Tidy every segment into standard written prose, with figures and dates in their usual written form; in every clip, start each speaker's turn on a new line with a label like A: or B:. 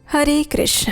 A: हरे कृष्ण।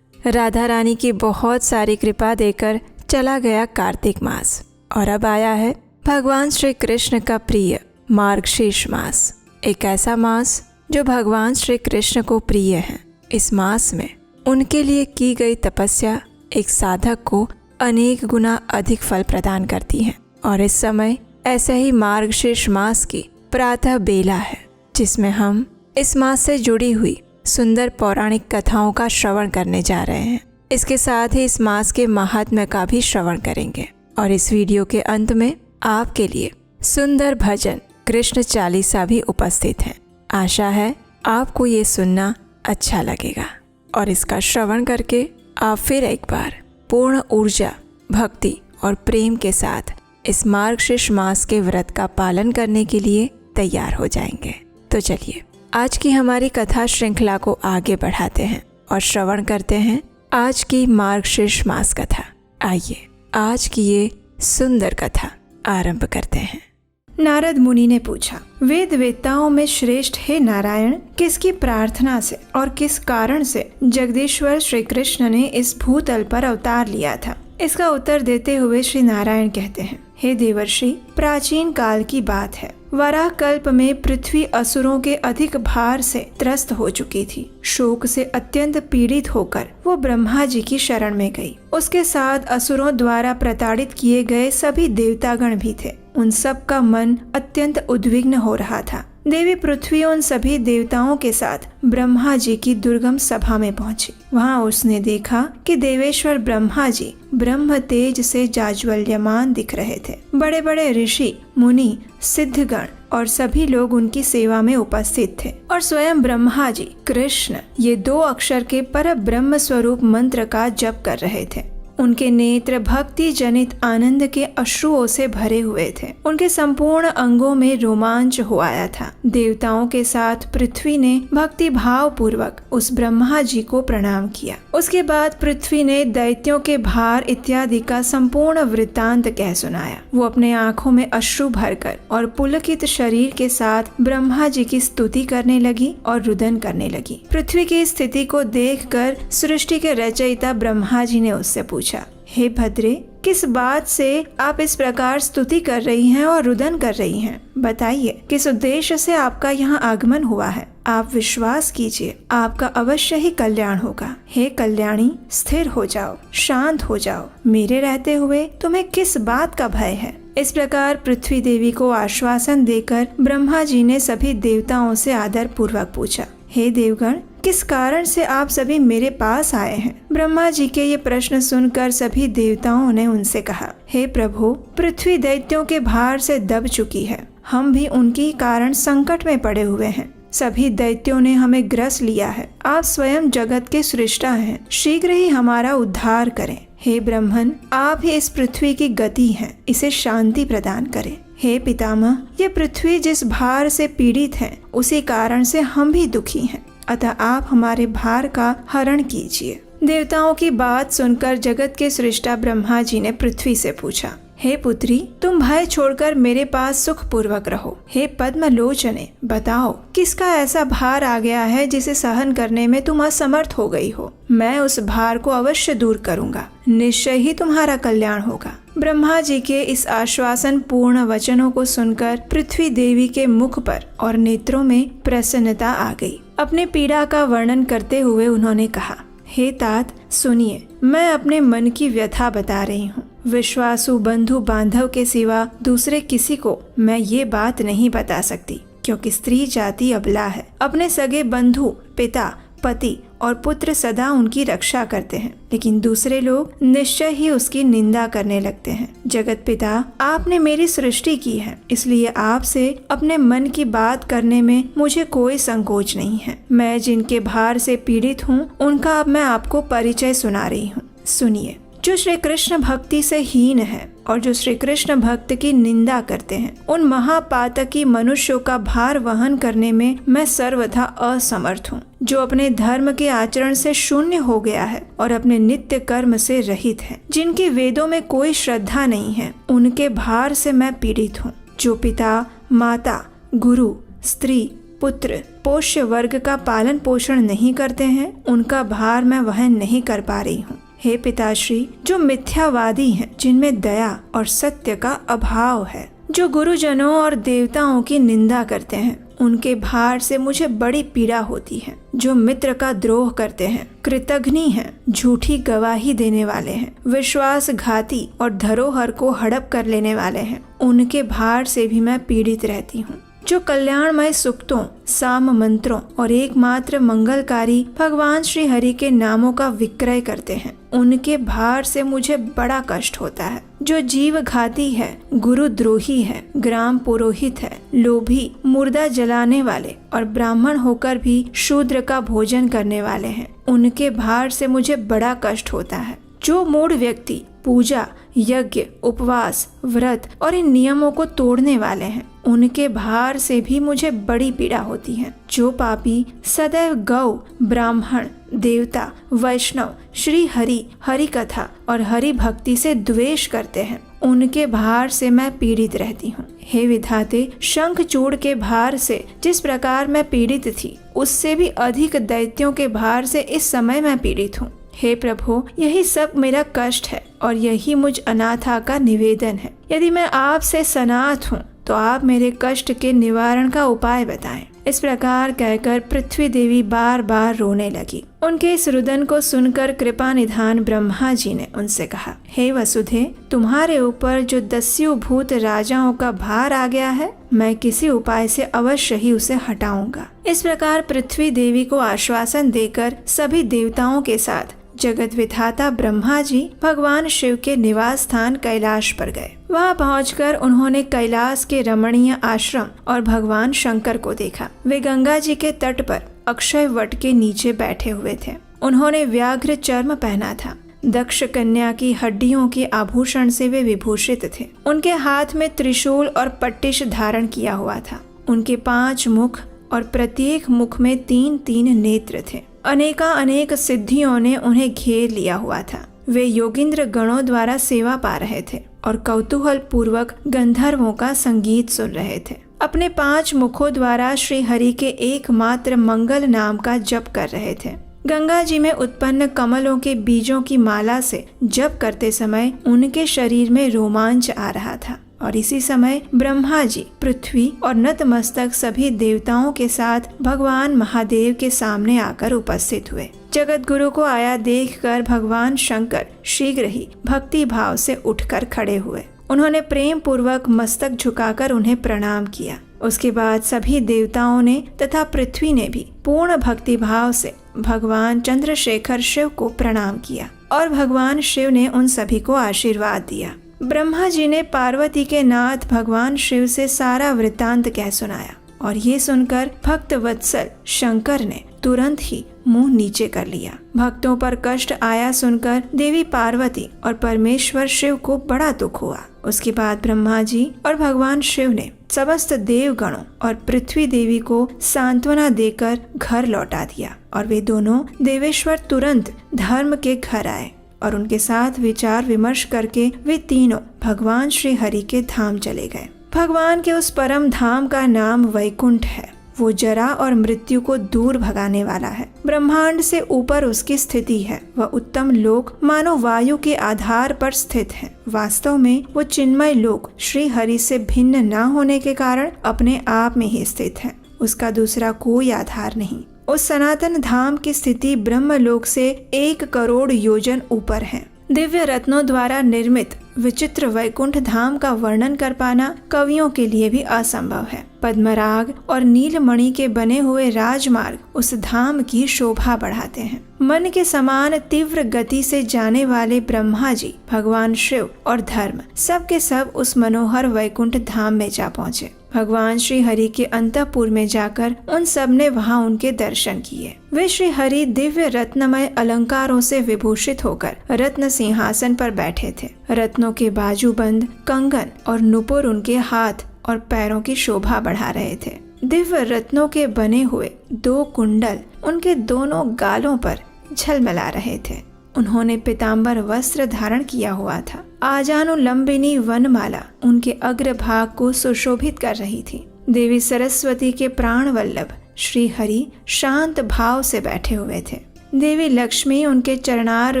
A: राधा रानी की बहुत सारी कृपा देकर चला गया कार्तिक मास और अब आया है भगवान श्री कृष्ण का प्रिय मार्गशीर्ष मास। एक ऐसा मास जो भगवान श्री कृष्ण को प्रिय है। इस मास में उनके लिए की गई तपस्या एक साधक को अनेक गुना अधिक फल प्रदान करती है। और इस समय ऐसे ही मार्गशीर्ष मास की प्रातः बेला है, जिसमें हम इस मास से जुड़ी हुई सुंदर पौराणिक कथाओं का श्रवण करने जा रहे हैं। इसके साथ ही इस मास के महात्म्य का भी श्रवण करेंगे। और इस वीडियो के अंत में आपके लिए सुंदर भजन कृष्ण चालीसा भी उपस्थित है। आशा है आपको ये सुनना अच्छा लगेगा और इसका श्रवण करके आप फिर एक बार पूर्ण ऊर्जा, भक्ति और प्रेम के साथ इस मार्गशीर्ष मास के व्रत का पालन करने के लिए तैयार हो जाएंगे। तो चलिए आज की हमारी कथा श्रृंखला को आगे बढ़ाते हैं और श्रवण करते हैं आज की मार्गशीर्ष मास कथा। आइए आज की ये सुंदर कथा आरंभ करते हैं।
B: नारद मुनि ने पूछा, वेद वेत्ताओं में श्रेष्ठ हे नारायण, किसकी प्रार्थना से और किस कारण से जगदीश्वर श्री कृष्ण ने इस भूतल पर अवतार लिया था? इसका उत्तर देते हुए श्री नारायण कहते हैं, हे देवर्षि, प्राचीन काल की बात है। वराह कल्प में पृथ्वी असुरों के अधिक भार से त्रस्त हो चुकी थी। शोक से अत्यंत पीड़ित होकर वो ब्रह्मा जी की शरण में गई। उसके साथ असुरों द्वारा प्रताड़ित किए गए सभी देवतागण भी थे। उन सब का मन अत्यंत उद्विग्न हो रहा था। देवी पृथ्वी उन सभी देवताओं के साथ ब्रह्मा जी की दुर्गम सभा में पहुंची। वहां उसने देखा कि देवेश्वर ब्रह्मा जी ब्रह्म तेज से जाज्वल्यमान दिख रहे थे। बड़े बड़े ऋषि, मुनि, सिद्धगण और सभी लोग उनकी सेवा में उपस्थित थे और स्वयं ब्रह्मा जी कृष्ण ये 2 अक्षर के पर ब्रह्म स्वरूप मंत्र का जप कर रहे थे। उनके नेत्र भक्ति जनित आनंद के अश्रुओं से भरे हुए थे। उनके संपूर्ण अंगों में रोमांच हो आया था। देवताओं के साथ पृथ्वी ने भक्ति भाव पूर्वक उस ब्रह्मा जी को प्रणाम किया। उसके बाद पृथ्वी ने दैत्यों के भार इत्यादि का संपूर्ण वृत्तांत कह सुनाया। वो अपने आंखों में अश्रु भरकर और पुलकित शरीर के साथ ब्रह्मा जी की स्तुति करने लगी और रुदन करने लगी। पृथ्वी की स्थिति को देखकर सृष्टि के रचयिता ब्रह्मा जी ने उससे पूछा, हे भद्रे, किस बात से आप इस प्रकार स्तुति कर रही हैं और रुदन कर रही हैं? बताइए, किस उद्देश्य से आपका यहाँ आगमन हुआ है? आप विश्वास कीजिए, आपका अवश्य ही कल्याण होगा। हे कल्याणी, स्थिर हो जाओ, शांत हो जाओ। मेरे रहते हुए तुम्हें किस बात का भय है? इस प्रकार पृथ्वी देवी को आश्वासन देकर ब्रह्मा जी ने सभी देवताओं से आदर पूर्वक पूछा, हे देवगण, किस कारण से आप सभी मेरे पास आए हैं? ब्रह्मा जी के ये प्रश्न सुनकर सभी देवताओं ने उनसे कहा, हे प्रभु, पृथ्वी दैत्यों के भार से दब चुकी है। हम भी उनकी कारण संकट में पड़े हुए हैं। सभी दैत्यों ने हमें ग्रस लिया है। आप स्वयं जगत के सृष्टा हैं, शीघ्र ही हमारा उद्धार करें। हे ब्रह्मन, आप ही इस पृथ्वी की गति हैं, इसे शांति प्रदान करें। हे पितामह, ये पृथ्वी जिस भार से पीड़ित है, उसी कारण से हम भी दुखी हैं, अतः आप हमारे भार का हरण कीजिए। देवताओं की बात सुनकर जगत के सृष्टा ब्रह्मा जी ने पृथ्वी से पूछा, हे पुत्री, तुम भय छोड़कर मेरे पास सुख पूर्वक रहो। हे पद्म लोचने, बताओ, किसका ऐसा भार आ गया है जिसे सहन करने में तुम असमर्थ हो गई हो? मैं उस भार को अवश्य दूर करूंगा। निश्चय ही तुम्हारा कल्याण होगा। ब्रह्मा जी के इस आश्वासन पूर्ण वचनों को सुनकर पृथ्वी देवी के मुख पर और नेत्रों में प्रसन्नता आ गई। अपने पीड़ा का वर्णन करते हुए उन्होंने कहा, हे तात, सुनिए, मैं अपने मन की व्यथा बता रही हूँ। विश्वासु बंधु बांधव के सिवा दूसरे किसी को मैं ये बात नहीं बता सकती, क्योंकि स्त्री जाति अबला है। अपने सगे बंधु, पिता, पति और पुत्र सदा उनकी रक्षा करते हैं, लेकिन दूसरे लोग निश्चय ही उसकी निंदा करने लगते हैं। जगत पिता, आपने मेरी सृष्टि की है, इसलिए आपसे अपने मन की बात करने में मुझे कोई संकोच नहीं है। मैं जिनके भार से पीड़ित हूँ, उनका अब मैं आपको परिचय सुना रही हूँ। सुनिए। जो श्री कृष्ण भक्ति से हीन है और जो श्री कृष्ण भक्त की निंदा करते हैं, उन महापातकी मनुष्यों का भार वहन करने में मैं सर्वथा असमर्थ हूँ। जो अपने धर्म के आचरण से शून्य हो गया है और अपने नित्य कर्म से रहित है, जिनकी वेदों में कोई श्रद्धा नहीं है, उनके भार से मैं पीड़ित हूँ। जो पिता, माता, गुरु, स्त्री, पुत्र पोष्य वर्ग का पालन पोषण नहीं करते हैं, उनका भार मैं वहन नहीं कर पा रही हूँ। हे पिताश्री, जो मिथ्यावादी हैं, जिनमें दया और सत्य का अभाव है, जो गुरुजनों और देवताओं की निंदा करते हैं, उनके भार से मुझे बड़ी पीड़ा होती है। जो मित्र का द्रोह करते हैं, कृतघ्नी हैं, झूठी गवाही देने वाले हैं, विश्वासघाती और धरोहर को हड़प कर लेने वाले हैं, उनके भार से भी मैं पीड़ित रहती हूँ। जो कल्याणमय सुक्तों, साम मंत्रों और एकमात्र मंगलकारी भगवान श्री हरि के नामों का विक्रय करते हैं, उनके भार से मुझे बड़ा कष्ट होता है। जो जीव घाती है, गुरुद्रोही है, ग्राम पुरोहित है, लोभी, मुर्दा जलाने वाले और ब्राह्मण होकर भी शूद्र का भोजन करने वाले हैं, उनके भार से मुझे बड़ा कष्ट होता है। जो मूढ़ व्यक्ति पूजा, यज्ञ, उपवास, व्रत और इन नियमों को तोड़ने वाले हैं, उनके भार से भी मुझे बड़ी पीड़ा होती है। जो पापी सदैव गौ, ब्राह्मण, देवता, वैष्णव, श्री हरि, हरि कथा और हरि भक्ति से द्वेष करते हैं, उनके भार से मैं पीड़ित रहती हूँ। हे विधाते, शंखचूड़ के भार से जिस प्रकार मैं पीड़ित थी, उससे भी अधिक दैत्यों के भार से इस समय मैं पीड़ित हूँ। हे प्रभु, यही सब मेरा कष्ट है और यही मुझ अनाथा का निवेदन है। यदि मैं आपसे सनाथ हूँ तो आप मेरे कष्ट के निवारण का उपाय बताएं। इस प्रकार कहकर पृथ्वी देवी बार बार रोने लगी। उनके इस रुदन को सुनकर कृपा निधान ब्रह्मा जी ने उनसे कहा, हे वसुधे, तुम्हारे ऊपर जो दस्यु भूत राजाओं का भार आ गया है, मैं किसी उपाय से अवश्य ही उसे हटाऊंगा। इस प्रकार पृथ्वी देवी को आश्वासन देकर सभी देवताओं के साथ जगत विधाता ब्रह्मा जी भगवान शिव के निवास स्थान कैलाश पर गए। वहां पहुंचकर उन्होंने कैलाश के रमणीय आश्रम और भगवान शंकर को देखा। वे गंगा जी के तट पर अक्षय वट के नीचे बैठे हुए थे। उन्होंने व्याघ्र चर्म पहना था। दक्ष कन्या की हड्डियों के आभूषण से वे विभूषित थे। उनके हाथ में त्रिशूल और पट्टिश धारण किया हुआ था। उनके 5 मुख और प्रत्येक मुख में 3-3 नेत्र थे। अनेक सिद्धियों ने उन्हें घेर लिया हुआ था। वे योगिंद्र गणों द्वारा सेवा पा रहे थे और कौतूहल पूर्वक गंधर्वों का संगीत सुन रहे थे। अपने 5 मुखों द्वारा श्री हरि के एकमात्र मंगल नाम का जप कर रहे थे। गंगा जी में उत्पन्न कमलों के बीजों की माला से जप करते समय उनके शरीर में रोमांच आ रहा था। और इसी समय ब्रह्मा जी, पृथ्वी और नतमस्तक सभी देवताओं के साथ भगवान महादेव के सामने आकर उपस्थित हुए। जगत गुरु को आया देखकर भगवान शंकर शीघ्र ही भक्ति भाव से उठकर खड़े हुए। उन्होंने प्रेम पूर्वक मस्तक झुकाकर उन्हें प्रणाम किया। उसके बाद सभी देवताओं ने तथा पृथ्वी ने भी पूर्ण भक्ति भाव से भगवान चंद्रशेखर शिव को प्रणाम किया और भगवान शिव ने उन सभी को आशीर्वाद दिया। ब्रह्मा जी ने पार्वती के नाथ भगवान शिव से सारा वृत्तांत कह सुनाया और ये सुनकर भक्त वत्सल शंकर ने तुरंत ही मुंह नीचे कर लिया। भक्तों पर कष्ट आया सुनकर देवी पार्वती और परमेश्वर शिव को बड़ा दुख हुआ। उसके बाद ब्रह्मा जी और भगवान शिव ने समस्त देवगणों और पृथ्वी देवी को सांत्वना देकर घर लौटा दिया और वे दोनों देवेश्वर तुरंत धर्म के घर आए और उनके साथ विचार विमर्श करके वे तीनों भगवान श्री हरि के धाम चले गए। भगवान के उस परम धाम का नाम वैकुंठ है। वो जरा और मृत्यु को दूर भगाने वाला है। ब्रह्मांड से ऊपर उसकी स्थिति है। वह उत्तम लोक मानो वायु के आधार पर स्थित है। वास्तव में वो चिन्मय लोक श्री हरि से भिन्न न होने के कारण अपने आप में ही स्थित है। उसका दूसरा कोई आधार नहीं। उस सनातन धाम की स्थिति ब्रह्मलोक से 1 करोड़ योजन ऊपर है। दिव्य रत्नों द्वारा निर्मित विचित्र वैकुंठ धाम का वर्णन कर पाना कवियों के लिए भी असंभव है। पद्मराग और नीलमणि के बने हुए राजमार्ग उस धाम की शोभा बढ़ाते हैं। मन के समान तीव्र गति से जाने वाले ब्रह्मा जी, भगवान शिव और धर्म सब के सब उस मनोहर वैकुंठ धाम में जा पहुँचे। भगवान श्री हरि के अंतःपुर में जाकर उन सब ने वहाँ उनके दर्शन किए। वे श्री हरि दिव्य रत्नमय अलंकारों से विभूषित होकर रत्न सिंहासन पर बैठे थे। रत्नों के बाजूबंद, कंगन और नुपुर उनके हाथ और पैरों की शोभा बढ़ा रहे थे। दिव्य रत्नों के बने हुए 2 कुंडल उनके दोनों गालों पर झलमला रहे थे। उन्होंने पीताम्बर वस्त्र धारण किया हुआ था। आजानुलंबिनी वनमाला उनके अग्रभाग को सुशोभित कर रही थी। देवी सरस्वती के प्राण वल्लभ श्री हरि शांत भाव से बैठे हुए थे। देवी लक्ष्मी उनके चरणार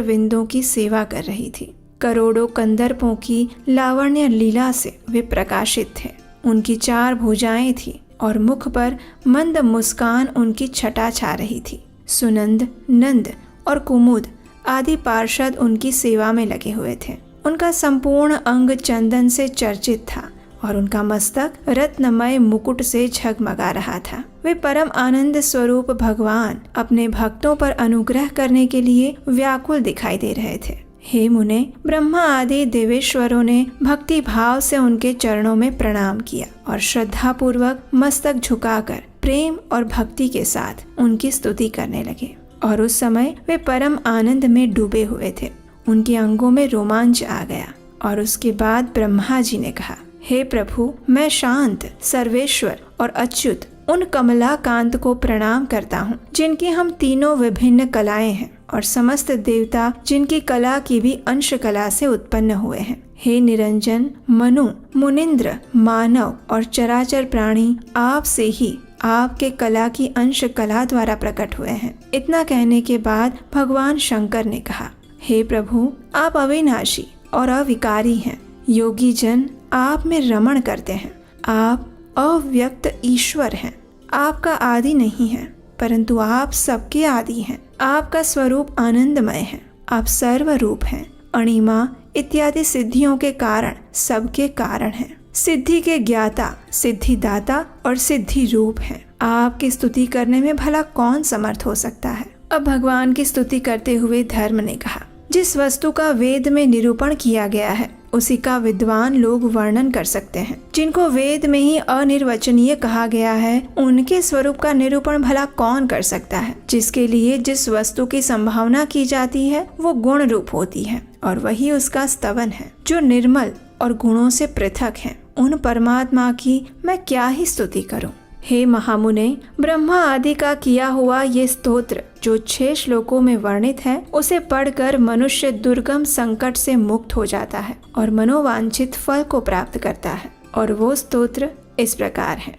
B: विंदों की सेवा कर रही थी। करोड़ों कंदर्पों की लावण्य लीला से वे प्रकाशित थे। उनकी 4 भुजाएं थी और मुख पर मंद मुस्कान उनकी छटा छा रही थी। सुनंद, नंद और कुमुद आदि पार्षद उनकी सेवा में लगे हुए थे। उनका संपूर्ण अंग चंदन से चर्चित था और उनका मस्तक रत्नमय मुकुट से झगमगा रहा था। वे परम आनंद स्वरूप भगवान अपने भक्तों पर अनुग्रह करने के लिए व्याकुल दिखाई दे रहे थे। हे मुने, ब्रह्मा आदि देवेश्वरों ने भक्ति भाव से उनके चरणों में प्रणाम किया और श्रद्धा पूर्वक मस्तक झुकाकर प्रेम और भक्ति के साथ उनकी स्तुति करने लगे। और उस समय वे परम आनंद में डूबे हुए थे। उनके अंगों में रोमांच आ गया। और उसके बाद ब्रह्मा जी ने कहा, हे प्रभु, मैं शांत, सर्वेश्वर और अच्युत उन कमलाकांत को प्रणाम करता हूँ जिनकी हम तीनों विभिन्न कलाएं हैं और समस्त देवता जिनकी कला की भी अंश कला से उत्पन्न हुए हैं। हे निरंजन, मनु, मुनिंद्र, मानव और चराचर प्राणी आप से ही आपके कला की अंश कला द्वारा प्रकट हुए हैं। इतना कहने के बाद भगवान शंकर ने कहा, हे प्रभु, आप अविनाशी और अविकारी हैं। योगी जन आप में रमण करते हैं। आप अव्यक्त ईश्वर हैं। आपका आदि नहीं है, परंतु आप सबके आदि हैं। आपका स्वरूप आनंदमय है। आप सर्वरूप हैं। अणिमा इत्यादि सिद्धियों के कारण सबके कारण हैं। सिद्धि के ज्ञाता, सिद्धिदाता और सिद्धि रूप हैं। आपकी स्तुति करने में भला कौन समर्थ हो सकता है। अब भगवान की स्तुति करते हुए धर्म ने कहा, जिस वस्तु का वेद में निरूपण किया गया है उसी का विद्वान लोग वर्णन कर सकते हैं। जिनको वेद में ही अनिर्वचनीय कहा गया है उनके स्वरूप का निरूपण भला कौन कर सकता है। जिसके लिए जिस वस्तु की संभावना की जाती है वो गुण रूप होती है और वही उसका स्तवन है, जो निर्मल और गुणों से पृथक है। उन परमात्मा की मैं क्या ही स्तुति करूं। हे महामुने, ब्रह्मा आदि का किया हुआ ये स्तोत्र जो 6 श्लोकों में वर्णित है, उसे पढ़कर मनुष्य दुर्गम संकट से मुक्त हो जाता है और मनोवांछित फल को प्राप्त करता है। और वो स्तोत्र इस प्रकार है।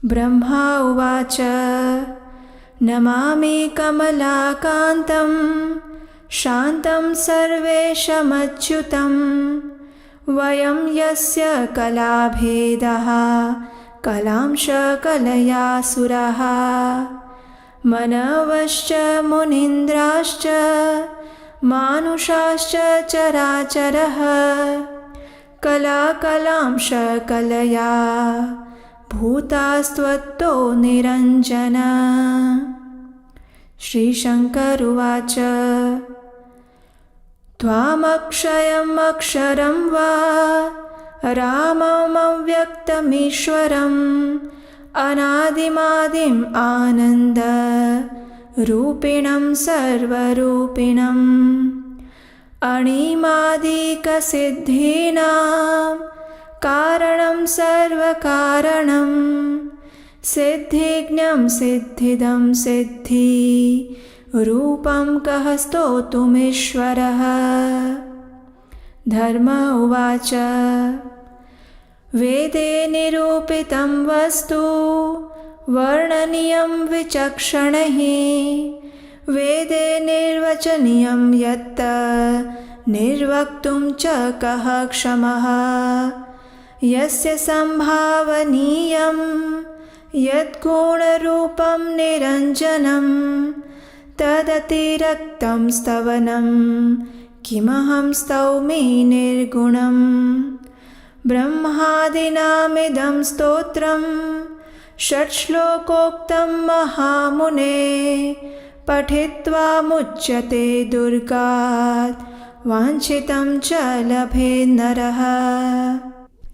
B: ब्रह्मा उवाच नमामि कमलाकांतं शांतं सर्वेशमच्युतं वयं यस्य कलाभेदः कलांश कलयासुरः मनवश्च मुनीन्द्राश्च मानुषाश्च चराचरः कलाकलांश कलया भूतास्त्वत्तो निरञ्जन। श्रीशंकर उवाच त्वामक्षयम् अक्षरं वा राममव्यक्तमीश्वरम् अनादिमादिम् आनन्द रूपिणं सर्वरूपिणम् अणिमादिकसिद्धीनां कारणं सर्वकारणं सिद्धिज्ञं सिद्धिदं सिद्धि रूपं कः स्तोतुमीश्वरः। धर्म उवाच वेदे निरूपितं वस्तु वर्णनीयं विचक्षणैः वेदे निर्वचनीयं यत् निर्वक्तुं च कः क्षमः यस्य संभावनीयं यद्गुणरूपं निरञ्जनं तदतिरक्तं स्तवनं किमहं स्तौमि निर्गुणम्। ब्रह्मादिनामिदं स्तोत्रं 6 श्लोकोक्तं महामुने पठित्वा मुच्यते दुर्गात् वांछितं च लभे नरः।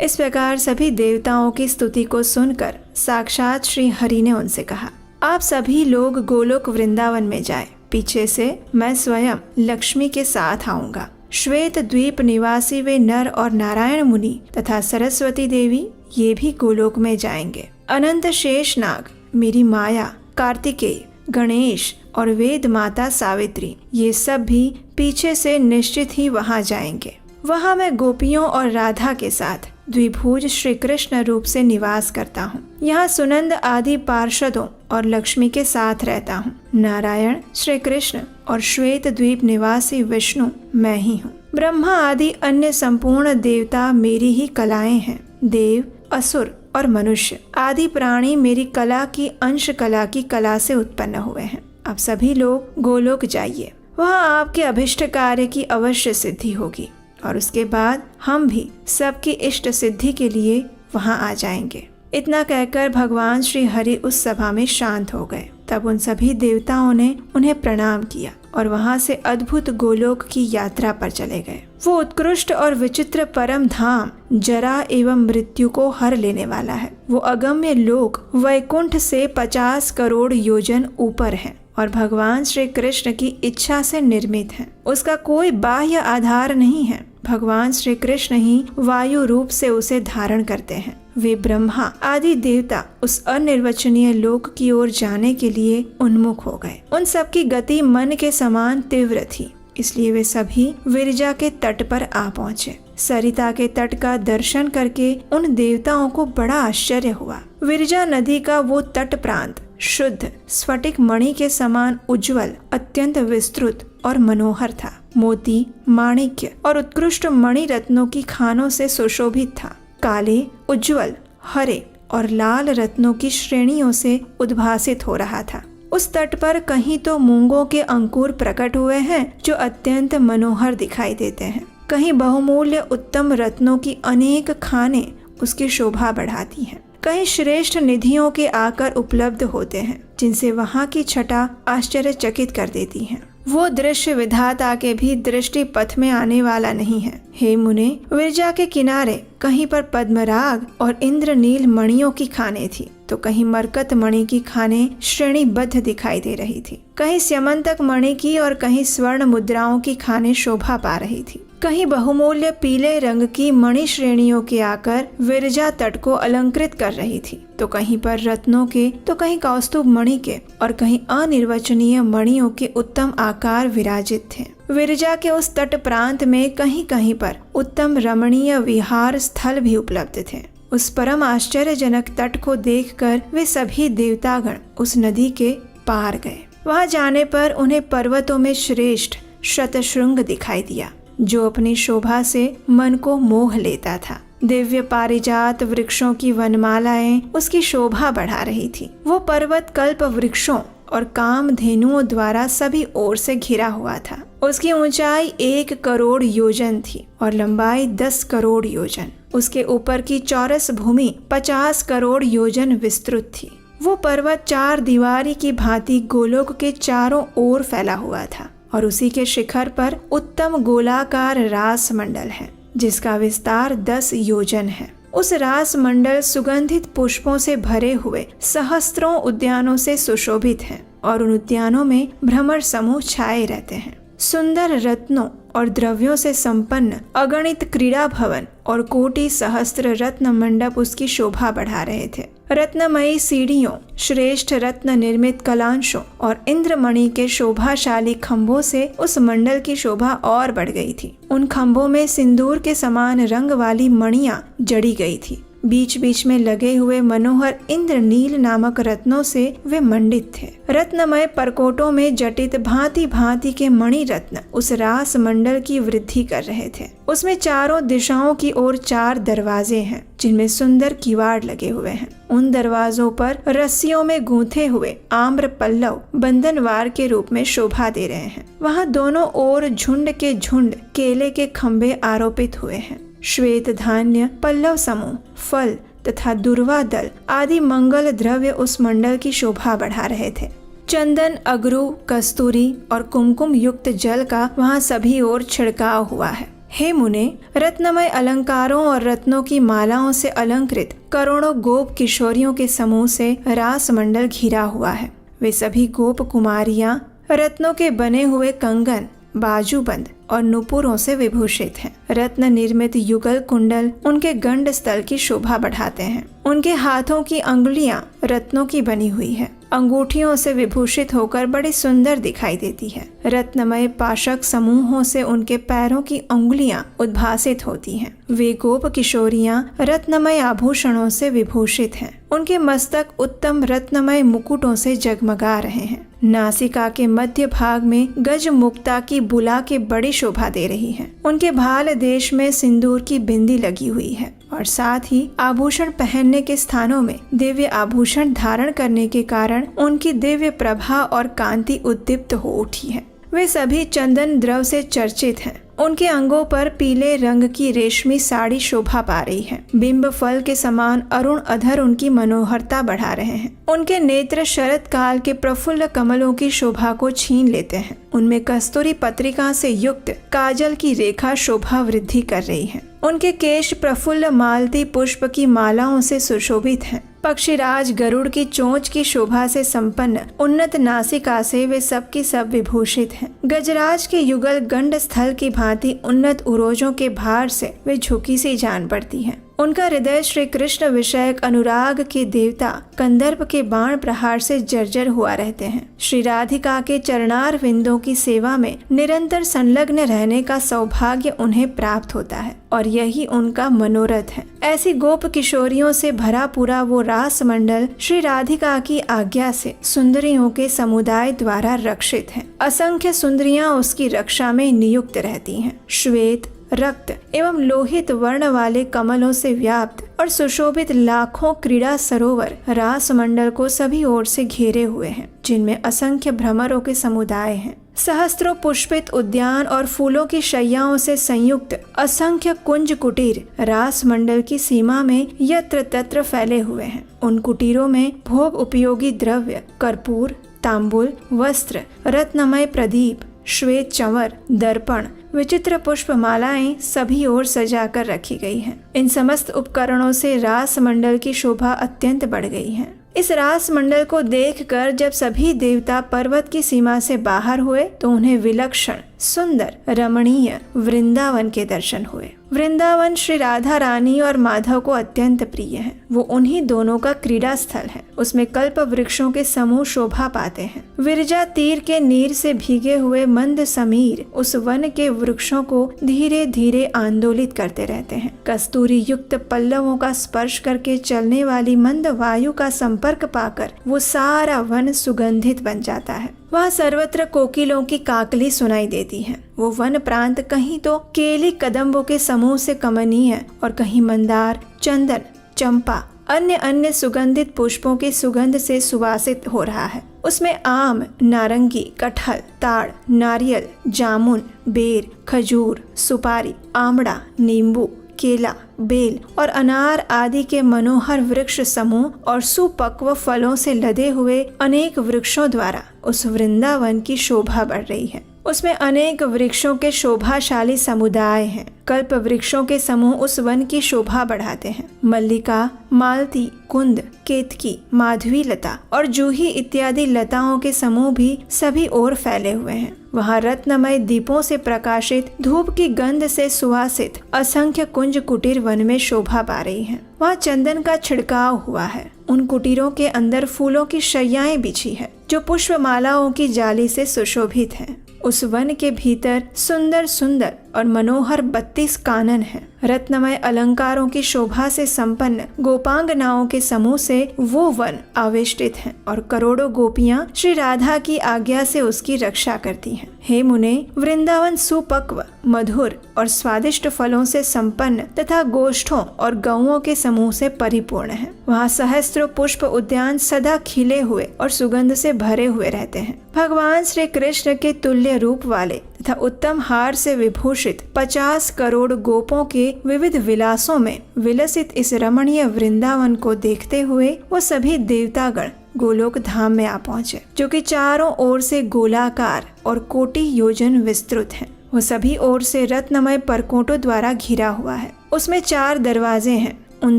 B: इस प्रकार सभी देवताओं की स्तुति को सुनकर साक्षात श्री हरि ने उनसे कहा, आप सभी लोग गोलोक वृंदावन में जाएं। पीछे से मैं स्वयं लक्ष्मी के साथ आऊंगा। श्वेत द्वीप निवासी वे नर और नारायण मुनि तथा सरस्वती देवी ये भी गोलोक में जाएंगे। अनंत शेष नाग, मेरी माया, कार्तिकेय, गणेश और वेद माता सावित्री ये सब भी पीछे से निश्चित ही वहां जाएंगे। वहां मैं गोपियों और राधा के साथ द्विभुज श्री कृष्ण रूप से निवास करता हूँ। यहाँ सुनंद आदि पार्षदों और लक्ष्मी के साथ रहता हूँ। नारायण, श्री कृष्ण और श्वेत द्वीप निवासी विष्णु मैं ही हूँ। ब्रह्मा आदि अन्य संपूर्ण देवता मेरी ही कलाएं हैं। देव, असुर और मनुष्य आदि प्राणी मेरी कला की अंश कला की कला से उत्पन्न हुए हैं। अब सभी लोग गोलोक जाइए, वहाँ आपके अभिष्ट कार्य की अवश्य सिद्धि होगी और उसके बाद हम भी सबकी इष्ट सिद्धि के लिए वहाँ आ जाएंगे। इतना कहकर भगवान श्री हरि उस सभा में शांत हो गए। तब उन सभी देवताओं ने उन्हें प्रणाम किया और वहाँ से अद्भुत गोलोक की यात्रा पर चले गए। वो उत्कृष्ट और विचित्र परम धाम जरा एवं मृत्यु को हर लेने वाला है। वो अगम्य लोक वैकुंठ से 50 करोड़ योजन ऊपर है और भगवान श्री कृष्ण की इच्छा से निर्मित है। उसका कोई बाह्य आधार नहीं है। भगवान श्री कृष्ण ही वायु रूप से उसे धारण करते हैं। वे ब्रह्मा आदि देवता उस अनिर्वचनीय लोक की ओर जाने के लिए उन्मुख हो गए। उन सब की गति मन के समान तीव्र थी, इसलिए वे सभी विरजा के तट पर आ पहुँचे। सरिता के तट का दर्शन करके उन देवताओं को बड़ा आश्चर्य हुआ। विरजा नदी का वो तट प्रांत शुद्ध स्फटिक मणि के समान उज्जवल, अत्यंत विस्तृत और मनोहर था। मोती, माणिक्य और उत्कृष्ट मणि रत्नों की खानों से सुशोभित था। काले, उज्जवल, हरे और लाल रत्नों की श्रेणियों से उद्भासित हो रहा था। उस तट पर कहीं तो मूंगों के अंकुर प्रकट हुए हैं जो अत्यंत मनोहर दिखाई देते हैं। कहीं बहुमूल्य उत्तम रत्नों की अनेक खानें उसकी शोभा बढ़ाती हैं। कहीं श्रेष्ठ निधियों के आकर उपलब्ध होते हैं जिनसे वहाँ की छटा आश्चर्यचकित कर देती है। वो दृश्य विधाता के भी दृष्टि पथ में आने वाला नहीं है। हे मुने, विरजा के किनारे कहीं पर पद्मराग और इंद्रनील मणियों की खानें थी तो कहीं मरकत मणि की खानें श्रेणीबद्ध दिखाई दे रही थी। कहीं स्यमंतक मणि की और कहीं स्वर्ण मुद्राओं की खानें शोभा पा रही थी। कहीं बहुमूल्य पीले रंग की मणि श्रेणियों के आकर विरजा तट को अलंकृत कर रही थी तो कहीं पर रत्नों के तो कहीं कौस्तुभ मणि के और कहीं अनिर्वचनीय मणियों के उत्तम आकार विराजित थे। विरजा के उस तट प्रांत में कहीं कहीं पर उत्तम रमणीय विहार स्थल भी उपलब्ध थे। उस परम आश्चर्यजनक तट को देखकर वे सभी देवतागण उस नदी के पार गए। वहां जाने पर उन्हें पर्वतों में श्रेष्ठ शतशृंग दिखाई दिया जो अपनी शोभा से मन को मोह लेता था। दिव्य पारिजात वृक्षों की वनमालाएं उसकी शोभा बढ़ा रही थी। वो पर्वत कल्प वृक्षों और कामधेनुओं द्वारा सभी ओर से घिरा हुआ था। उसकी ऊंचाई 1 करोड़ योजन थी और लंबाई 10 करोड़ योजन। उसके ऊपर की चौरस भूमि 50 करोड़ योजन विस्तृत थी। वो पर्वत 4 दीवारी की भांति गोलोक के चारों ओर फैला हुआ था और उसी के शिखर पर उत्तम गोलाकार रास मंडल है जिसका विस्तार 10 योजन है। उस रास मंडल सुगंधित पुष्पों से भरे हुए सहस्त्रों उद्यानों से सुशोभित हैं और उन उद्यानों में भ्रमर समूह छाए रहते हैं। सुंदर रत्नों और द्रव्यों से संपन्न अगणित क्रीड़ा भवन और कोटि सहस्त्र रत्न मंडप उसकी शोभा बढ़ा रहे थे। रत्नमयी सीढ़ियों, श्रेष्ठ रत्न निर्मित कलांशों और इंद्रमणि के शोभाशाली खंभों से उस मंडल की शोभा और बढ़ गई थी। उन खंभों में सिंदूर के समान रंग वाली मणियां जड़ी गई थी। बीच बीच में लगे हुए मनोहर इंद्रनील नामक रत्नों से वे मंडित थे। रत्नमय परकोटों में जटित भांति भांति के मणि रत्न उस रास मंडल की वृद्धि कर रहे थे। उसमें चारों दिशाओं की ओर 4 दरवाजे हैं जिनमें सुंदर किवाड़ लगे हुए हैं। उन दरवाजों पर रस्सियों में गूंथे हुए आम्र पल्लव बंधनवार के रूप में शोभा दे रहे हैं। वहाँ दोनों ओर झुंड के झुंड केले के खंभे आरोपित हुए हैं। श्वेत धान्य, पल्लव समूह, फल तथा दुर्वा दल आदि मंगल द्रव्य उस मंडल की शोभा बढ़ा रहे थे। चंदन, अगरू, कस्तूरी और कुमकुम युक्त जल का वहाँ सभी ओर छिड़काव हुआ है। हे मुने, रत्नमय अलंकारों और रत्नों की मालाओं से अलंकृत करोड़ों गोप किशोरियों के समूह से रास मंडल घिरा हुआ है। वे सभी गोप कुमारियां रत्नों के बने हुए कंगन, बाजूबंद और नुपुरों से विभूषित हैं। रत्न निर्मित युगल कुंडल उनके गंड स्थल की शोभा बढ़ाते हैं। उनके हाथों की अंगुलियां रत्नों की बनी हुई है अंगूठियों से विभूषित होकर बड़ी सुंदर दिखाई देती है। रत्नमय पाशक समूहों से उनके पैरों की उंगलियां उद्भासित होती हैं। वे गोप किशोरियां रत्नमय आभूषणों से विभूषित हैं। उनके मस्तक उत्तम रत्नमय मुकुटों से जगमगा रहे हैं। नासिका के मध्य भाग में गज मुक्ता की बुला के बड़ी शोभा दे रही है। उनके भाल देश में सिंदूर की बिंदी लगी हुई है और साथ ही आभूषण पहनने के स्थानों में दिव्य आभूषण धारण करने के कारण उनकी दिव्य प्रभा और कांति उद्दीप्त हो उठी है। वे सभी चंदन द्रव से चर्चित हैं। उनके अंगों पर पीले रंग की रेशमी साड़ी शोभा पा रही है। बिंब फल के समान अरुण अधर उनकी मनोहरता बढ़ा रहे हैं। उनके नेत्र शरद काल के प्रफुल्ल कमलों की शोभा को छीन लेते हैं। उनमें कस्तूरी पत्रिका से युक्त काजल की रेखा शोभा वृद्धि कर रही है। उनके केश प्रफुल्ल मालती पुष्प की मालाओं से सुशोभित हैं। पक्षीराज गरुड़ की चोंच की शोभा से संपन्न उन्नत नासिका से वे सब की सब विभूषित हैं। गजराज के युगल गंड स्थल की भांति उन्नत उरोजों के भार से वे झुकी सी जान पड़ती हैं। उनका हृदय श्री कृष्ण विषयक अनुराग के देवता कंदर्प के बाण प्रहार से जर्जर हुआ रहते हैं। श्री राधिका के चरणार विंदों की सेवा में निरंतर संलग्न रहने का सौभाग्य उन्हें प्राप्त होता है और यही उनका मनोरथ है। ऐसी गोप किशोरियों से भरा पूरा वो रास मंडल श्री राधिका की आज्ञा से सुंदरियों के समुदाय द्वारा रक्षित है। असंख्य सुंदरियां उसकी रक्षा में नियुक्त रहती हैं। श्वेत, रक्त एवं लोहित वर्ण वाले कमलों से व्याप्त और सुशोभित लाखों क्रीड़ा सरोवर रास मंडल को सभी ओर से घेरे हुए हैं, जिनमें असंख्य भ्रमरों के समुदाय हैं। सहस्त्रों पुष्पित उद्यान और फूलों की शैयाओं से संयुक्त असंख्य कुंज कुटीर रास मंडल की सीमा में यत्र तत्र फैले हुए हैं। उन कुटीरों में भोग उपयोगी द्रव्य, कर्पूर, तांबुल, वस्त्र, रत्नमय प्रदीप, श्वेत चंवर, दर्पण, विचित्र पुष्प मालाएं सभी ओर सजा कर रखी गई हैं। इन समस्त उपकरणों से रास मंडल की शोभा अत्यंत बढ़ गई है। इस रास मंडल को देखकर जब सभी देवता पर्वत की सीमा से बाहर हुए तो उन्हें विलक्षण, सुंदर, रमणीय वृंदावन के दर्शन हुए। वृंदावन श्री राधा रानी और माधव को अत्यंत प्रिय है। वो उन्हीं दोनों का क्रीड़ा स्थल है। उसमें कल्प वृक्षों के समूह शोभा पाते हैं। विरजा तीर के नीर से भीगे हुए मंद समीर उस वन के वृक्षों को धीरे धीरे आंदोलित करते रहते हैं। कस्तूरी युक्त पल्लवों का स्पर्श करके चलने वाली मंद वायु का संपर्क पाकर वो सारा वन सुगंधित बन जाता है। वहाँ सर्वत्र कोकिलों की काकली सुनाई देती है। वो वन प्रांत कहीं तो केली कदम्बों के समूह से कमनीय और कहीं मंदार, चंदन, चंपा, अन्य अन्य सुगंधित पुष्पों की सुगंध से सुवासित हो रहा है। उसमें आम, नारंगी, कटहल, ताड़, नारियल, जामुन, बेर, खजूर, सुपारी, आमड़ा, नींबू, केला, बेल और अनार आदि के मनोहर वृक्ष समूह और सुपक्व फलों से लदे हुए अनेक वृक्षों द्वारा उस वृंदावन की शोभा बढ़ रही है। उसमें अनेक वृक्षों के शोभाशाली समुदाय हैं। कल्प वृक्षों के समूह उस वन की शोभा बढ़ाते हैं। मल्लिका, मालती, कुंद, केतकी, माधवी लता और जूही इत्यादि लताओं के समूह भी सभी ओर फैले हुए हैं। वहाँ रत्नमय दीपों से प्रकाशित, धूप की गंध से सुवासित असंख्य कुंज कुटीर वन में शोभा पा रही हैं। वहाँ चंदन का छिड़काव हुआ है। उन कुटीरों के अंदर फूलों की शैयाएं बिछी है जो पुष्पमालाओं की जाली से सुशोभित हैं। उस वन के भीतर सुंदर सुंदर और मनोहर 32 कानन हैं। रत्नमय अलंकारों की शोभा से संपन्न गोपांगनाओं के समूह से वो वन आवेष्टित हैं और करोड़ों गोपियां श्री राधा की आज्ञा से उसकी रक्षा करती हैं। हे मुने, वृंदावन सुपक्व, मधुर और स्वादिष्ट फलों से संपन्न तथा गोष्ठों और गौओं के समूह से परिपूर्ण है। वहाँ सहस्त्रों पुष्प उद्यान सदा खिले हुए और सुगंध से भरे हुए रहते हैं। भगवान श्री कृष्ण के तुल्य रूप वाले तथा उत्तम हार से विभूषित 50 करोड़ गोपों के विविध विलासों में विलसित इस रमणीय वृंदावन को देखते हुए वो सभी देवतागण गोलोक धाम में आ पहुँचे, जो कि चारों ओर से गोलाकार और कोटि योजन विस्तृत है। वो सभी ओर से रत्नमय परकोटों द्वारा घिरा हुआ है। उसमें 4 दरवाजे हैं। उन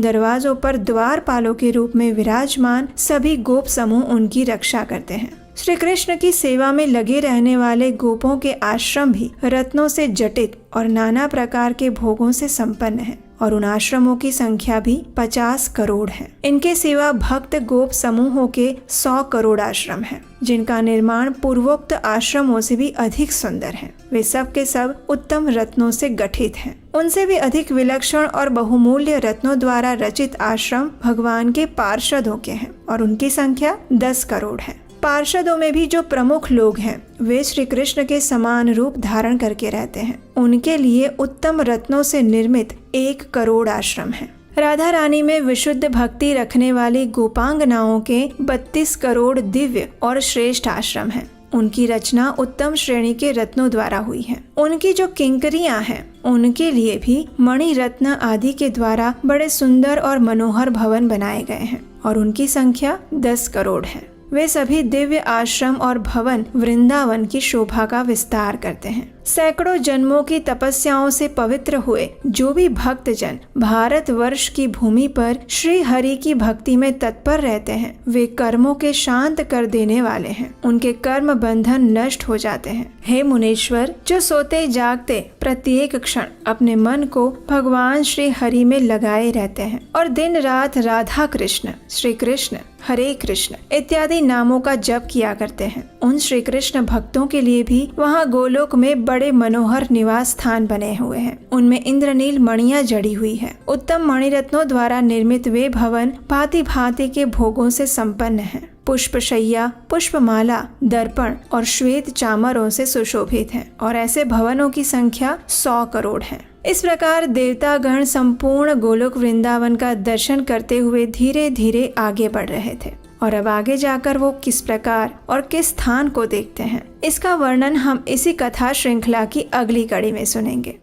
B: दरवाजों पर द्वारपालों के रूप में विराजमान सभी गोप समूह उनकी रक्षा करते हैं। श्री कृष्ण की सेवा में लगे रहने वाले गोपों के आश्रम भी रत्नों से जटित और नाना प्रकार के भोगों से संपन्न है और उन आश्रमों की संख्या भी 50 करोड़ है। इनके सिवा भक्त गोप समूहों के 100 करोड़ आश्रम हैं, जिनका निर्माण पूर्वोक्त आश्रमों से भी अधिक सुंदर है। वे सब के सब उत्तम रत्नों से गठित हैं। उनसे भी अधिक विलक्षण और बहुमूल्य रत्नों द्वारा रचित आश्रम भगवान के पार्षदों के हैं और उनकी संख्या 10 करोड़ है। पार्षदों में भी जो प्रमुख लोग हैं वे श्री कृष्ण के समान रूप धारण करके रहते हैं। उनके लिए उत्तम रत्नों से निर्मित 1 करोड़ आश्रम है। राधा रानी में विशुद्ध भक्ति रखने वाली गोपांगनाओं के 32 करोड़ दिव्य और श्रेष्ठ आश्रम हैं। उनकी रचना उत्तम श्रेणी के रत्नों द्वारा हुई है। उनकी जो किंकरियां हैं उनके लिए भी मणि रत्न आदि के द्वारा बड़े सुंदर और मनोहर भवन बनाए गए हैं और उनकी संख्या 10 करोड़ है। वे सभी दिव्य आश्रम और भवन वृंदावन की शोभा का विस्तार करते हैं। सैकड़ों जन्मों की तपस्याओं से पवित्र हुए जो भी भक्तजन भारतवर्ष की भूमि पर श्री हरि की भक्ति में तत्पर रहते हैं, वे कर्मों के शांत कर देने वाले हैं। उनके कर्म बंधन नष्ट हो जाते हैं। हे मुनीश्वर, जो सोते जागते प्रत्येक क्षण अपने मन को भगवान श्री हरि में लगाए रहते हैं और दिन रात राधा कृष्ण, श्री कृष्ण, हरे कृष्ण इत्यादि नामों का जप किया करते हैं, उन श्री कृष्ण भक्तों के लिए भी वहाँ गोलोक में बड़े मनोहर निवास स्थान बने हुए हैं। उनमें इंद्रनील मणियां जड़ी हुई है। उत्तम मणिरत्नों द्वारा निर्मित वे भवन भांति भांति के भोगों से संपन्न हैं। पुष्पशैया, पुष्पमाला, दर्पण और श्वेत चामरों से सुशोभित हैं और ऐसे भवनों की संख्या 100 करोड़ है। इस प्रकार देवतागण संपूर्ण गोलोक वृंदावन का दर्शन करते हुए धीरे धीरे आगे बढ़ रहे थे और अब आगे जाकर वो किस प्रकार और किस स्थान को देखते हैं, इसका वर्णन हम इसी कथा श्रृंखला की अगली कड़ी में सुनेंगे।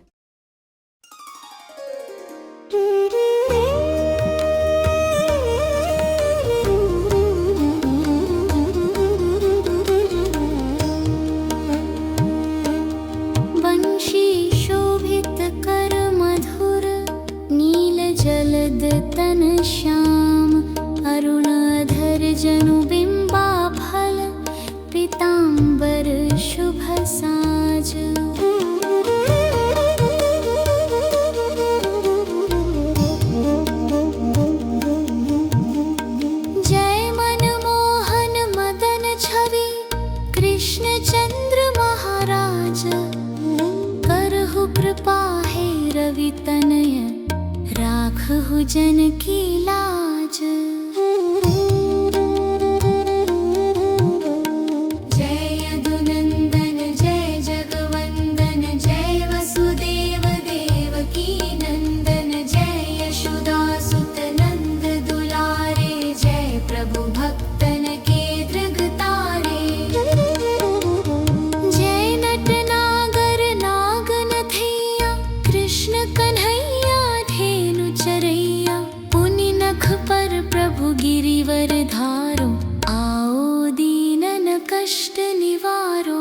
C: तन श्याम अरुणाधर जनु बिंबा फल पीतांबर शुभ साज। जय मनमोहन मदन छवि कृष्ण चंद्र महाराज, करहु कृपा हे रवि तनय राखहु जन की लाज। जय यदुनंदन जय जगवंदन, जय वसुदेव देवकी नंदन, जय यशोदा सुत नंद दुलारे, जय प्रभु भक्तन के दृगतारे। जय नट नागर नागनथैया कृष्ण कन्हैया चरैया, पुनि नख पर प्रभु गिरिवर धारो, आओ दीनन कष्ट निवारो।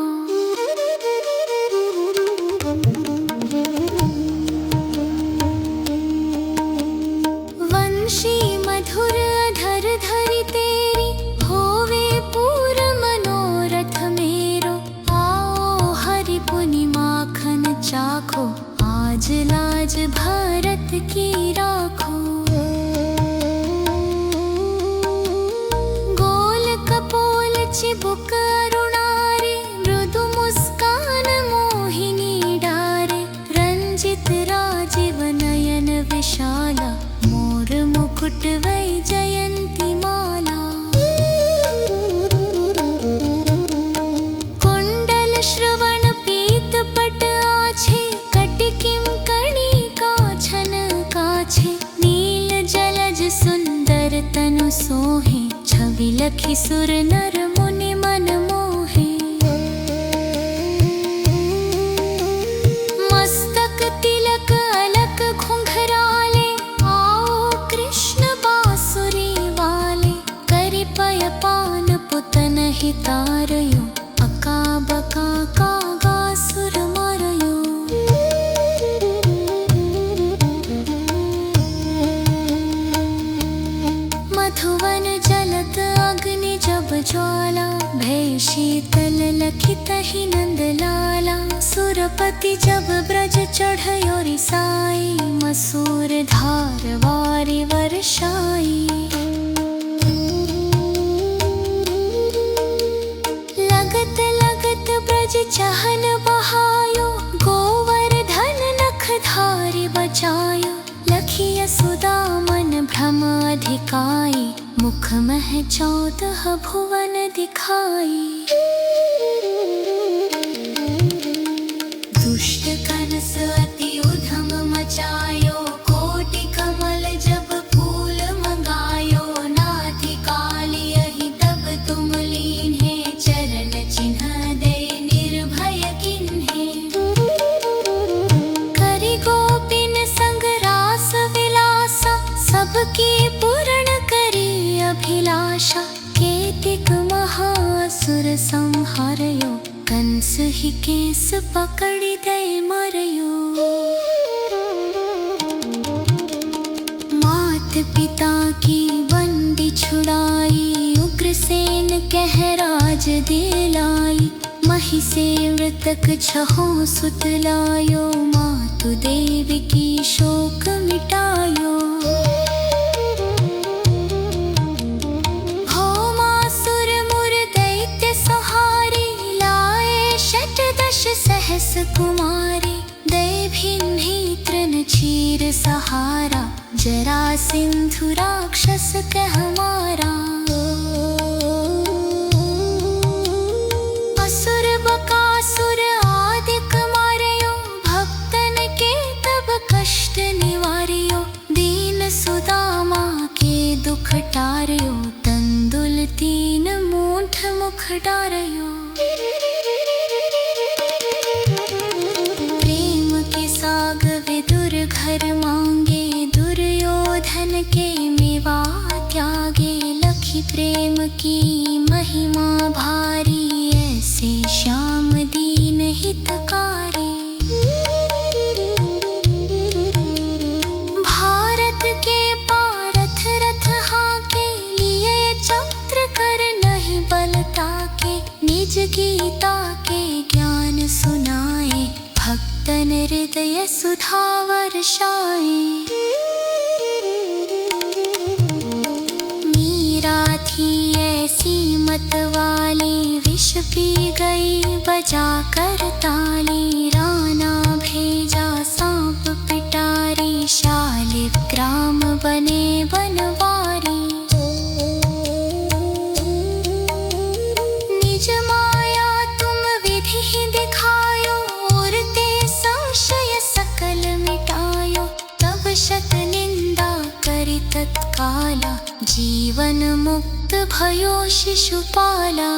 C: वंशी मधुर अधर धरि तेरी, होवे पूर मनोरथ मेरो, आओ हरि पुनि माखन चाखो, आज लाज भारत की राखो। गोल कपोल चिबुक अरुणारे, मृदु मुस्कान मोहिनी डारे, रंजित राजीव नयन विशाला, मोर मुकुट वैजयंती माला। कुंडल श्रवण पीत पट आछे, कटिकिम कणिका छन काछे, नील जलज सुंदर तनु सोहे, छवि लखि सुर नर मुनि मन मोहे। मस्तक तिलक अलक घुंघराले, आओ कृष्ण बांसुरी वाले, करि पय पान पुतन हितारयो, अका बका कागा सुर मारयो। मधुवन जलत अग्नि जब ज्वाला, सरस्वती जब ब्रज चढ़यो रिसाई, मसूर धार वारी वर्षाई। लगत लगत ब्रज चहन बहायो, गोवर्धन नख धारी बचायो। लखिय सुदामन भ्रम अधिकाई, मुख मह 14 भुवन दिखाई। दुष्ट कनस अति उधम मचायो, कोटि कमल जब फूल मंगायो। नाथि काली यही तब तुम लीन्हे, चरण चिन्ह दे निर्भय किन्हे। करि गोपिन संग रास विलासा, सबकी पूर्ण करी अभिलाषा। केतिक महासुर संहारयो, कंस ही केस पकड़ी दे मरयो। मात पिता की बंदी छुड़ाई, उग्रसेन कह राज दिलाई। मही से मृतक 6 सुत लायो, मातु देव की शोक मिटायो। भौमासुर मुर दैत्य सहारी, सहस कुमारी। दैभिन्ही तृण क्षीर सहारा, जरा सिंधु राक्षस कह मारा। असुर बकासुर आदिक मारयो, भक्तन के तब कष्ट निवार्यो। दीन सुदामा के दुख टार्यो, तंदुल 3 मूठ मुख डारयो। घर मांगे दुर्योधन के मेवा त्यागे। लखी प्रेम की महिमा भारी, ऐसे श्याम दीन हितकारी। भारत के पारथ रथ हाके, लिए चक्र कर नहीं बलता के। निज गीता के ज्ञान सुनाए, भक्तन हृदय सुधा वर्षाए। मीरा थी ऐसी मत वाली, विष पी गई बजा कर ताली। राना भेजा सांप पिटारी, शालिग्राम बने बनवारी। निज माया तुम विधि दिखायो, संशय सकल मिटायो। तब शत निंदा करि तत्काला, जीवन मुक्त भयो शिशुपाला।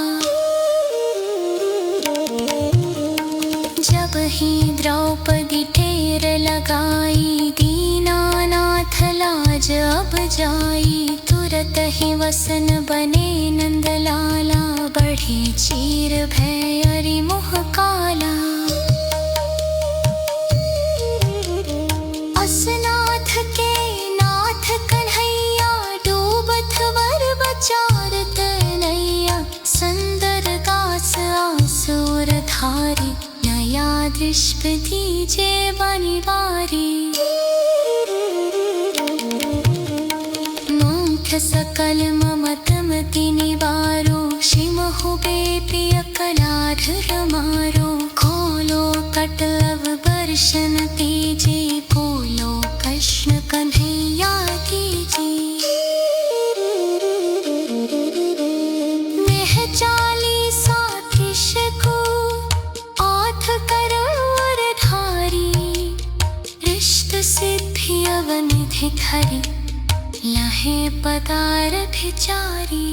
C: जब ही द्रौपदी ढेर लगाई, दीनानाथ लाज अब जाई। तुरत ही वसन बने नंदलाला, बढ़े चीर भय अरि मुह काला। असनाथ के नाथ कन्हैया, डूबत वर बचारत नैया। संदर गास आसुर धारी, नया दृष्टि दीजे बनिवारी। मूठ सकल ममतमति निवारो, शिमहु बेपिय कलाधर मारो। खोलो कटव वर्षन तेजे, बोलो कृष्ण कन्हैया कीजे। नेह 40 कृष्ण को, आठ करोड़ धारी। रिष्ट सिद्धि अवनिधि धरी, लहे पदारथ चारी।